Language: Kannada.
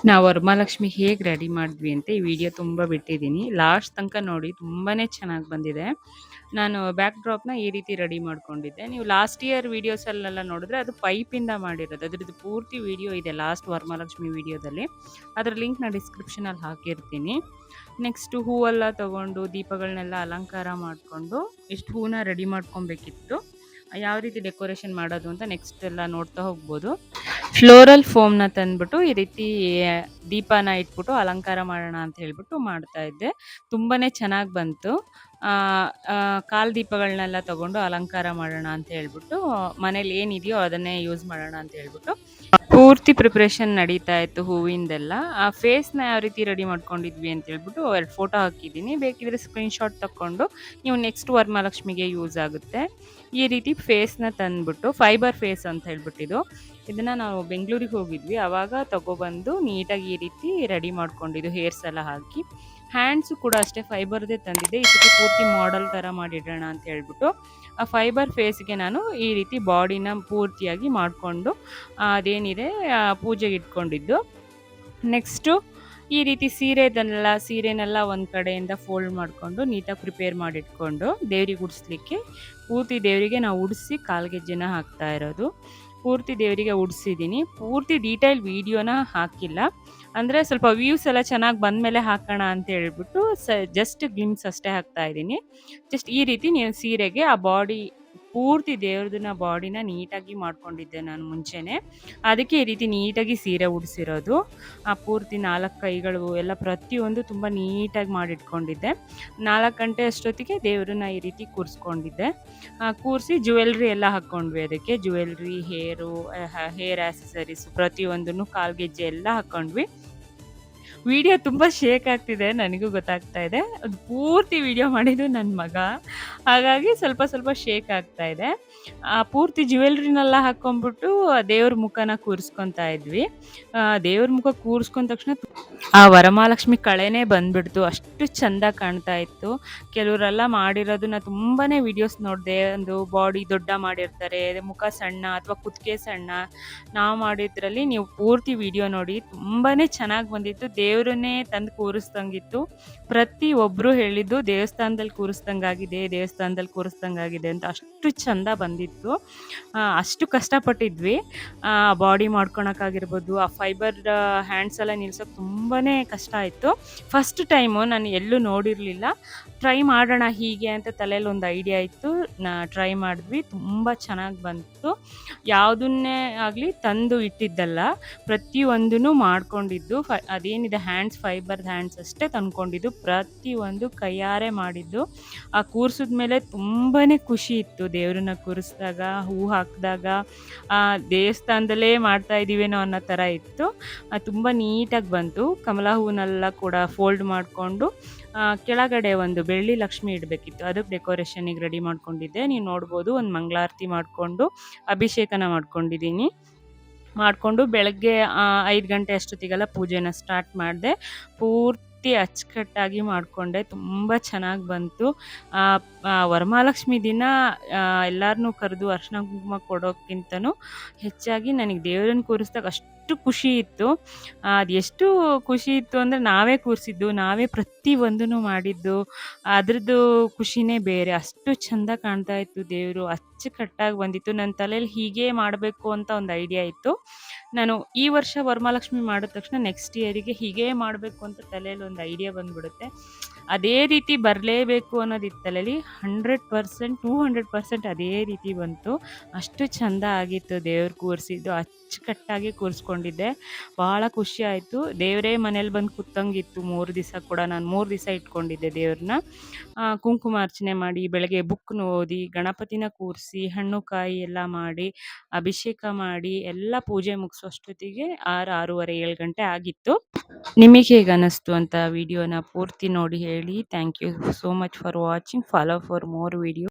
ನಾವು ವರಮಹಾಲಕ್ಷ್ಮಿ ಹೇಗೆ ರೆಡಿ ಮಾಡಿದ್ವಿ ಅಂತ ಈ ವಿಡಿಯೋ ತುಂಬ ಬಿಟ್ಟಿದ್ದೀನಿ. ಲಾಸ್ಟ್ ತನಕ ನೋಡಿ, ತುಂಬಾ ಚೆನ್ನಾಗಿ ಬಂದಿದೆ. ನಾನು ಬ್ಯಾಕ್ ಡ್ರಾಪ್ನ ಈ ರೀತಿ ರೆಡಿ ಮಾಡ್ಕೊಂಡಿದ್ದೆ. ನೀವು ಲಾಸ್ಟ್ ಇಯರ್ ವೀಡಿಯೋಸಲ್ಲೆಲ್ಲ ನೋಡಿದ್ರೆ ಅದು ಪೈಪಿಂದ ಮಾಡಿರೋದು. ಅದ್ರದ್ದು ಪೂರ್ತಿ ವಿಡಿಯೋ ಇದೆ ಲಾಸ್ಟ್ ವರಮಹಾಲಕ್ಷ್ಮಿ ವಿಡಿಯೋದಲ್ಲಿ. ಅದರ ಲಿಂಕ್ನ ಡಿಸ್ಕ್ರಿಪ್ಷನಲ್ಲಿ ಹಾಕಿರ್ತೀನಿ. ನೆಕ್ಸ್ಟು ಹೂವೆಲ್ಲ ತೊಗೊಂಡು ದೀಪಗಳನ್ನೆಲ್ಲ ಅಲಂಕಾರ ಮಾಡಿಕೊಂಡು ಇಷ್ಟು ಹೂವನ್ನ ರೆಡಿ ಮಾಡ್ಕೊಬೇಕಿತ್ತು. ಯಾವ ರೀತಿ ಡೆಕೋರೇಷನ್ ಮಾಡೋದು ಅಂತ ನೆಕ್ಸ್ಟ್ ಎಲ್ಲ ನೋಡ್ತಾ ಹೋಗ್ಬೋದು. ಫ್ಲೋರಲ್ ಫೋಮ್ನ ತಂದ್ಬಿಟ್ಟು ಈ ರೀತಿ ದೀಪನ ಇಟ್ಬಿಟ್ಟು ಅಲಂಕಾರ ಮಾಡೋಣ ಅಂತ ಹೇಳ್ಬಿಟ್ಟು ಮಾಡ್ತಾ ಇದ್ದೆ. ತುಂಬಾ ಚೆನ್ನಾಗಿ ಬಂತು. ಕಾಲು ದೀಪಗಳನ್ನೆಲ್ಲ ತಗೊಂಡು ಅಲಂಕಾರ ಮಾಡೋಣ ಅಂತ ಹೇಳ್ಬಿಟ್ಟು ಮನೇಲಿ ಏನಿದೆಯೋ ಅದನ್ನೇ ಯೂಸ್ ಮಾಡೋಣ ಅಂತ ಹೇಳ್ಬಿಟ್ಟು ಪೂರ್ತಿ ಪ್ರಿಪ್ರೇಷನ್ ನಡೀತಾ ಇತ್ತು ಹೂವಿಂದೆಲ್ಲ. ಆ ಫೇಸ್ನ ಯಾವ ರೀತಿ ರೆಡಿ ಮಾಡ್ಕೊಂಡಿದ್ವಿ ಅಂತ ಹೇಳ್ಬಿಟ್ಟು 2 ಫೋಟೋ ಹಾಕಿದ್ದೀನಿ. ಬೇಕಿದ್ರೆ ಸ್ಕ್ರೀನ್ಶಾಟ್ ತಗೊಂಡು ನೀವು ನೆಕ್ಸ್ಟ್ ವರಮಹಾಲಕ್ಷ್ಮಿಗೆ ಯೂಸ್ ಆಗುತ್ತೆ. ಈ ರೀತಿ ಫೇಸ್ನ ತಂದ್ಬಿಟ್ಟು ಫೈಬರ್ ಫೇಸ್ ಅಂತ ಹೇಳ್ಬಿಟ್ಟಿದ್ದು, ಇದನ್ನು ನಾವು ಬೆಂಗಳೂರಿಗೆ ಹೋಗಿದ್ವಿ, ಆವಾಗ ತಗೊಬಂದು ನೀಟಾಗಿ ಈ ರೀತಿ ರೆಡಿ ಮಾಡ್ಕೊಂಡಿದ್ದು ಹೇರ್ಸ್ ಎಲ್ಲ ಹಾಕಿ. ಹ್ಯಾಂಡ್ಸು ಕೂಡ ಅಷ್ಟೇ ಫೈಬರ್ದೇ ತಂದಿದ್ದೆ. ಈ ಸತಿ ಪೂರ್ತಿ ಮಾಡೆಲ್ ಥರ ಮಾಡಿಡೋಣ ಅಂತ ಹೇಳ್ಬಿಟ್ಟು ಆ ಫೈಬರ್ ಫೇಸ್ಗೆ ನಾನು ಈ ರೀತಿ ಬಾಡಿನ ಪೂರ್ತಿಯಾಗಿ ಮಾಡಿಕೊಂಡು ಅದೇನಿದೆ ಪೂಜೆಗೆ ಇಟ್ಕೊಂಡಿದ್ದು. ನೆಕ್ಸ್ಟು ಈ ರೀತಿ ಸೀರೆನೆಲ್ಲ ಒಂದು ಕಡೆಯಿಂದ ಫೋಲ್ಡ್ ಮಾಡಿಕೊಂಡು ನೀಟಾಗಿ ಪ್ರಿಪೇರ್ ಮಾಡಿಟ್ಕೊಂಡು ದೇವ್ರಿಗೆ ಉಡಿಸ್ಲಿಕ್ಕೆ ಪೂರ್ತಿ ದೇವರಿಗೆ ನಾವು ಉಡಿಸಿ ಕಾಲ್ಗೆಜ್ಜೆನ ಹಾಕ್ತಾ ಇರೋದು. ಪೂರ್ತಿ ದೇವರಿಗೆ ಉಡಿಸಿದ್ದೀನಿ. ಪೂರ್ತಿ ಡೀಟೇಲ್ ವೀಡಿಯೋನ ಹಾಕಿಲ್ಲ, ಅಂದರೆ ಸ್ವಲ್ಪ ವ್ಯೂಸ್ ಎಲ್ಲ ಚೆನ್ನಾಗಿ ಬಂದಮೇಲೆ ಹಾಕೋಣ ಅಂತ ಹೇಳ್ಬಿಟ್ಟು ಜಸ್ಟ್ ಗ್ಲಿಮ್ಸ್ ಅಷ್ಟೇ ಹಾಕ್ತಾ ಇದ್ದೀನಿ. ಜಸ್ಟ್ ಈ ರೀತಿ ನೀವು ಸೀರೆಗೆ ಆ ಬಾಡಿ ಪೂರ್ತಿ ದೇವ್ರದನ್ನ ಬಾಡಿನ ನೀಟಾಗಿ ಮಾಡ್ಕೊಂಡಿದ್ದೆ ನಾನು ಮುಂಚೆನೇ. ಅದಕ್ಕೆ ಈ ರೀತಿ ನೀಟಾಗಿ ಸೀರೆ ಉಡಿಸಿರೋದು. ಆ ಪೂರ್ತಿ 4 ಕೈಗಳು ಎಲ್ಲ ಪ್ರತಿಯೊಂದು ತುಂಬ ನೀಟಾಗಿ ಮಾಡಿಟ್ಕೊಂಡಿದ್ದೆ. 4 ಗಂಟೆ ಅಷ್ಟೊತ್ತಿಗೆ ದೇವ್ರನ್ನ ಈ ರೀತಿ ಕೂರಿಸ್ಕೊಂಡಿದ್ದೆ. ಕೂರಿಸಿ ಜ್ಯುವೆಲ್ರಿ ಎಲ್ಲ ಹಾಕ್ಕೊಂಡ್ವಿ. ಅದಕ್ಕೆ ಜ್ಯುವೆಲ್ರಿ, ಹೇರ್ ಆ್ಯಸಸರೀಸ್ ಪ್ರತಿಯೊಂದನ್ನು ಕಾಲ್ಗೆಜ್ಜೆ ಎಲ್ಲ ಹಾಕ್ಕೊಂಡ್ವಿ. ವಿಡಿಯೋ ತುಂಬ ಶೇಕ್ ಆಗ್ತಿದೆ, ನನಗೂ ಗೊತ್ತಾಗ್ತಾ ಇದೆ. ಅದು ಪೂರ್ತಿ ವಿಡಿಯೋ ಮಾಡಿದ್ದು ನನ್ನ ಮಗ, ಹಾಗಾಗಿ ಸ್ವಲ್ಪ ಶೇಕ್ ಆಗ್ತಾ ಇದೆ. ಪೂರ್ತಿ ಜ್ಯುವೆಲ್ರಿನೆಲ್ಲ ಹಾಕ್ಕೊಂಡ್ಬಿಟ್ಟು ದೇವ್ರ ಮುಖನ ಕೂರಿಸ್ಕೊತಾ ಇದ್ವಿ. ದೇವ್ರ ಮುಖ ಕೂರಿಸ್ಕೊಂಡ ತಕ್ಷಣ ಆ ವರಮಹಾಲಕ್ಷ್ಮಿ ಕಳೆನೇ ಬಂದ್ಬಿಡ್ತು, ಅಷ್ಟು ಚೆಂದ ಕಾಣ್ತಾ ಇತ್ತು. ಕೆಲವರೆಲ್ಲ ಮಾಡಿರೋದನ್ನ ತುಂಬಾ ವಿಡಿಯೋಸ್ ನೋಡಿದೆ. ಒಂದು ಬಾಡಿ ದೊಡ್ಡ ಮಾಡಿರ್ತಾರೆ, ಮುಖ ಸಣ್ಣ ಅಥವಾ ಕುತ್ತಿಗೆ ಸಣ್ಣ. ನಾವು ಮಾಡಿದ್ರಲ್ಲಿ ನೀವು ಪೂರ್ತಿ ವಿಡಿಯೋ ನೋಡಿ, ತುಂಬಾ ಚೆನ್ನಾಗಿ ಬಂದಿತ್ತು. ದೇವ್ರನ್ನೇ ತಂದು ಕೂರಿಸ್ದಂಗಿತ್ತು. ಪ್ರತಿಯೊಬ್ಬರು ಹೇಳಿದ್ದು ದೇವಸ್ಥಾನದಲ್ಲಿ ಕೂರಿಸ್ದಂಗಾಗಿದೆ ಅಂತ. ಅಷ್ಟು ಚೆಂದ ಬಂದಿತ್ತು. ಅಷ್ಟು ಕಷ್ಟಪಟ್ಟಿದ್ವಿ. ಬಾಡಿ ಮಾಡ್ಕೊಳಕ್ಕಾಗಿರ್ಬೋದು, ಆ ಫೈಬರ್ ಹ್ಯಾಂಡ್ಸ್ ಎಲ್ಲ ನಿಲ್ಸೋಕೆ ತುಂಬಾ ಕಷ್ಟ ಆಯಿತು. ಫಸ್ಟ್ ಟೈಮು ನಾನು ಎಲ್ಲೂ ನೋಡಿರಲಿಲ್ಲ. ಟ್ರೈ ಮಾಡೋಣ ಹೀಗೆ ಅಂತ ತಲೆಯಲ್ಲಿ ಒಂದು ಐಡಿಯಾ ಇತ್ತು. ಟ್ರೈ ಮಾಡಿದ್ವಿ, ತುಂಬ ಚೆನ್ನಾಗಿ ಬಂತು. ಯಾವುದನ್ನೇ ಆಗಲಿ ತಂದು ಇಟ್ಟಿದ್ದಲ್ಲ, ಪ್ರತಿಯೊಂದೂ ಮಾಡ್ಕೊಂಡಿದ್ದು. ಅದೇನಿದೆ ಹ್ಯಾಂಡ್ಸ್, ಫೈಬರ್ ಹ್ಯಾಂಡ್ಸ್ ಅಷ್ಟೇ ತಂದ್ಕೊಂಡಿದ್ದು, ಪ್ರತಿಯೊಂದು ಕೈಯಾರೆ ಮಾಡಿದ್ದು. ಆ ಕೂರಿಸಿದ್ಮೇಲೆ ತುಂಬಾ ಖುಷಿ ಇತ್ತು. ದೇವ್ರನ್ನ ಕೂರಿಸಿದಾಗ, ಹೂ ಹಾಕಿದಾಗ ದೇವಸ್ಥಾನದಲ್ಲೇ ಮಾಡ್ತಾ ಇದ್ದೀವೇನೋ ಅನ್ನೋ ಥರ ಇತ್ತು. ತುಂಬ ನೀಟಾಗಿ ಬಂತು. ಕಮಲ ಹೂವನ್ನೆಲ್ಲ ಕೂಡ ಫೋಲ್ಡ್ ಮಾಡಿಕೊಂಡು ಕೆಳಗಡೆ ಒಂದು ಬೆಳ್ಳಿ ಲಕ್ಷ್ಮಿ ಇಡಬೇಕಿತ್ತು, ಅದಕ್ಕೆ ಡೆಕೋರೇಷನಿಗೆ ರೆಡಿ ಮಾಡ್ಕೊಂಡಿದ್ದೆ. ನೀವು ನೋಡ್ಬೋದು, ಒಂದು ಮಂಗಳಾರತಿ ಮಾಡಿಕೊಂಡು ಅಭಿಷೇಕನ ಮಾಡಿಕೊಂಡು ಬೆಳಗ್ಗೆ 5 ಗಂಟೆ ಅಷ್ಟೊತ್ತಿಗೆಲ್ಲ ಪೂಜೆನ ಸ್ಟಾರ್ಟ್ ಮಾಡಿದೆ. ಪೂರ್ತಿ ಅಚ್ಚುಕಟ್ಟಾಗಿ ಮಾಡಿಕೊಂಡೆ. ತುಂಬ ಚೆನ್ನಾಗಿ ಬಂತು. ವರಮಹಾಲಕ್ಷ್ಮಿ ದಿನ ಎಲ್ಲರನ್ನೂ ಕರೆದು ಅರ್ಶಿನ ಕುಂಕುಮ ಕೊಡೋಕ್ಕಿಂತನೂ ಹೆಚ್ಚಾಗಿ ನನಗೆ ದೇವ್ರನ್ನ ಕೂರಿಸ್ದಾಗ ಅಷ್ಟು ಖುಷಿ ಇತ್ತು. ಅದು ಎಷ್ಟು ಖುಷಿ ಇತ್ತು ಅಂದರೆ, ನಾವೇ ಕೂರಿಸಿದ್ದು, ನಾವೇ ಪ್ರತಿಯೊಂದೂ ಮಾಡಿದ್ದು, ಅದ್ರದ್ದು ಖುಷಿನೇ ಬೇರೆ. ಅಷ್ಟು ಚೆಂದ ಕಾಣ್ತಾ ಇತ್ತು ದೇವರು, ಅಚ್ಚುಕಟ್ಟಾಗಿ ಬಂದಿತ್ತು. ನನ್ನ ತಲೆಯಲ್ಲಿ ಹೀಗೆ ಮಾಡಬೇಕು ಅಂತ ಒಂದು ಐಡಿಯಾ ಇತ್ತು. ನಾನು ಈ ವರ್ಷ ವರಮಹಾಲಕ್ಷ್ಮಿ ಮಾಡಿದ ತಕ್ಷಣ ನೆಕ್ಸ್ಟ್ ಇಯರಿಗೆ ಹೀಗೇ ಮಾಡಬೇಕು ಅಂತ ತಲೆಯಲ್ಲಿ ಒಂದು ಐಡಿಯಾ ಬಂದ್ಬಿಡುತ್ತೆ. ಅದೇ ರೀತಿ ಬರಲೇಬೇಕು ಅನ್ನೋದಿತ್ತು ತಲೆಯಲ್ಲಿ. 100%, 200% ಅದೇ ರೀತಿ ಬಂತು. ಅಷ್ಟು ಚೆಂದ ಆಗಿತ್ತು ದೇವ್ರು ಕೂರಿಸಿದ್ದು. ಅಚ್ಚುಕಟ್ಟಾಗಿ ಕೂರಿಸ್ಕೊಂಡಿದ್ದೆ. ಭಾಳ ಖುಷಿ ಆಯಿತು. ದೇವರೇ ಮನೇಲಿ ಬಂದು ಕೂತಂಗಿತ್ತು 3 ದಿವಸ ಕೂಡ. ನಾನು 3 ದಿವಸ ಇಟ್ಕೊಂಡಿದ್ದೆ ದೇವ್ರನ್ನ. ಕುಂಕುಮಾರ್ಚನೆ ಮಾಡಿ, ಬೆಳಗ್ಗೆ ಬುಕ್ನ ಓದಿ, ಗಣಪತಿನ ಕೂರಿಸಿ, ಹಣ್ಣು ಕಾಯಿ ಎಲ್ಲ ಮಾಡಿ, ಅಭಿಷೇಕ ಮಾಡಿ, ಎಲ್ಲ ಪೂಜೆ ಮುಗಿಸೋಷ್ಟೊತ್ತಿಗೆ 6, 6:30, 7 ಗಂಟೆ ಆಗಿತ್ತು. ನಿಮಗೆ ಹೇಗೆ ಅನ್ನಿಸ್ತು ಅಂತ ವಿಡಿಯೋನ ಪೂರ್ತಿ ನೋಡಿ ಹೇಳಿ. Thank you so much for watching. Follow for more video.